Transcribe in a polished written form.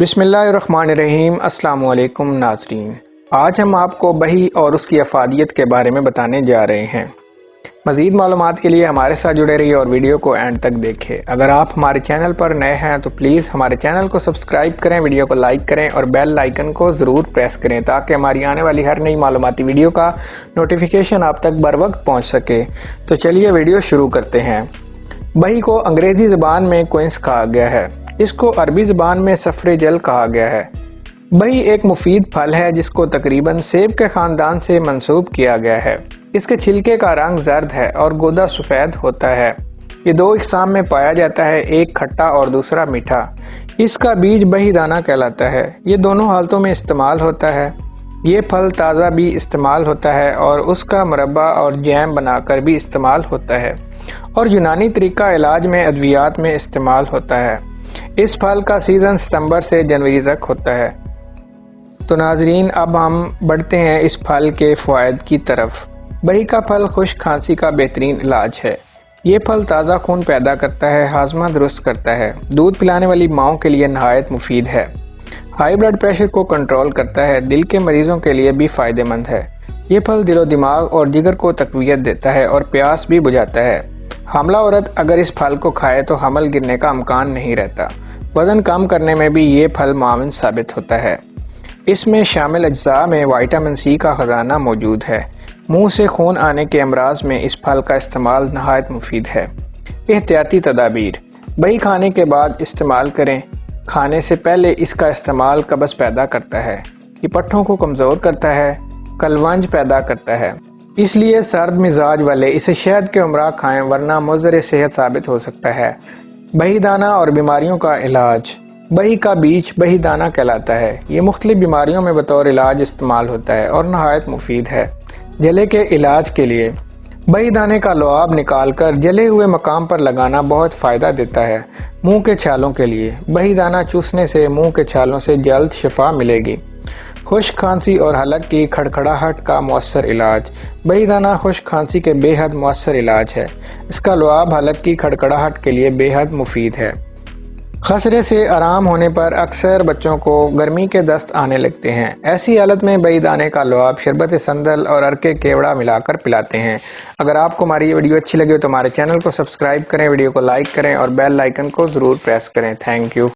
बिस्मिल्लाहिर्रहमानिर्रहीम। अस्सलाम वालेकुम नाज़रीन, आज हम आपको बही और उसकी अफादियत के बारे में बताने जा रहे हैं। मज़ीद मालूमात के लिए हमारे साथ जुड़े रहिए और वीडियो को एंड तक देखें। अगर आप हमारे चैनल पर नए हैं तो प्लीज़ हमारे चैनल को सब्सक्राइब करें, वीडियो को लाइक करें और बेल आइकन को ज़रूर प्रेस करें ताकि हमारी आने वाली हर नई मालूमाती वीडियो का नोटिफिकेशन आप तक बर वक्त पहुँच सके। तो चलिए वीडियो शुरू करते हैं। बही को अंग्रेज़ी ज़बान में क्विंस कहा गया है। इसको अरबी ज़बान में सफ़रे जल कहा गया है। बही एक मुफीद फल है जिसको तकरीबन सेब के ख़ानदान से मंसूब किया गया है। इसके छिलके का रंग जर्द है और गोदा सफ़ेद होता है। ये दो इक़साम में पाया जाता है, एक खट्टा और दूसरा मीठा। इसका बीज बही दाना कहलाता है। ये दोनों हालतों में इस्तेमाल होता है। ये फल ताज़ा भी इस्तेमाल होता है और उसका मुरब्बा और जैम बनाकर भी इस्तेमाल होता है और यूनानी तरीका इलाज में अद्वियात में इस्तेमाल होता है। इस फल का सीज़न सितंबर से जनवरी तक होता है। तो नाजरीन, अब हम बढ़ते हैं इस फल के फ़वाइद की तरफ। बही का फल खुश्क खांसी का बेहतरीन इलाज है। ये फल ताज़ा खून पैदा करता है, हाजमा दुरुस्त करता है, दूध पिलाने वाली माओं के लिए नहायत मुफीद है, हाई ब्लड प्रेशर को कंट्रोल करता है, दिल के मरीजों के लिए भी फ़ायदेमंद है। ये फल दिलो दिमाग और जिगर को तक़वियत देता है और प्यास भी बुझाता है। हामला औरत अगर इस फल को खाए तो हमल गिरने का इम्कान नहीं रहता। वज़न कम करने में भी ये फल मुआविन साबित होता है। इसमें शामिल अज्जा में विटामिन सी का ख़जाना मौजूद है। मुंह से खून आने के अमराज में इस फल का इस्तेमाल नहायत मुफीद है। एहतियाती तदाबीर: बही खाने के बाद इस्तेमाल करें। खाने से पहले इसका इस्तेमाल कब्ज़ पैदा करता है, ये पट्ठों को कमज़ोर करता है, कलवंज पैदा करता है, इसलिए सर्द मिजाज वाले इसे शहद के उमरा खाएं वरना मुज़र सेहत साबित हो सकता है। बही दाना और बीमारियों का इलाज: बही का बीज बही दाना कहलाता है। ये मुख्तलिफ बीमारियों में बतौर इलाज इस्तेमाल होता है और नहायत मुफीद है। जले के इलाज के लिए बही दाने का लुआब निकाल कर जले हुए मकाम पर लगाना बहुत फ़ायदा देता है। मुंह के छालों के लिए बही दाना चूसने से मुंह के छालों से जल्द शिफा मिलेगी। खुश्क खांसी और हलक की खड़खड़ाहट का मौसर इलाज: बही दाना खुश्क खांसी के बेहद मौसर इलाज है। इसका लुआब हलक की खड़खड़ाहट के लिए बेहद मुफीद है। खसरे से आराम होने पर अक्सर बच्चों को गर्मी के दस्त आने लगते हैं। ऐसी हालत में बही दाने का लुआब शरबत संदल और अरके केवड़ा मिलाकर पिलाते हैं। अगर आपको हमारी ये वीडियो अच्छी लगे तो हमारे चैनल को सब्सक्राइब करें, वीडियो को लाइक करें और बेल आइकन को ज़रूर प्रेस करें। Thank you.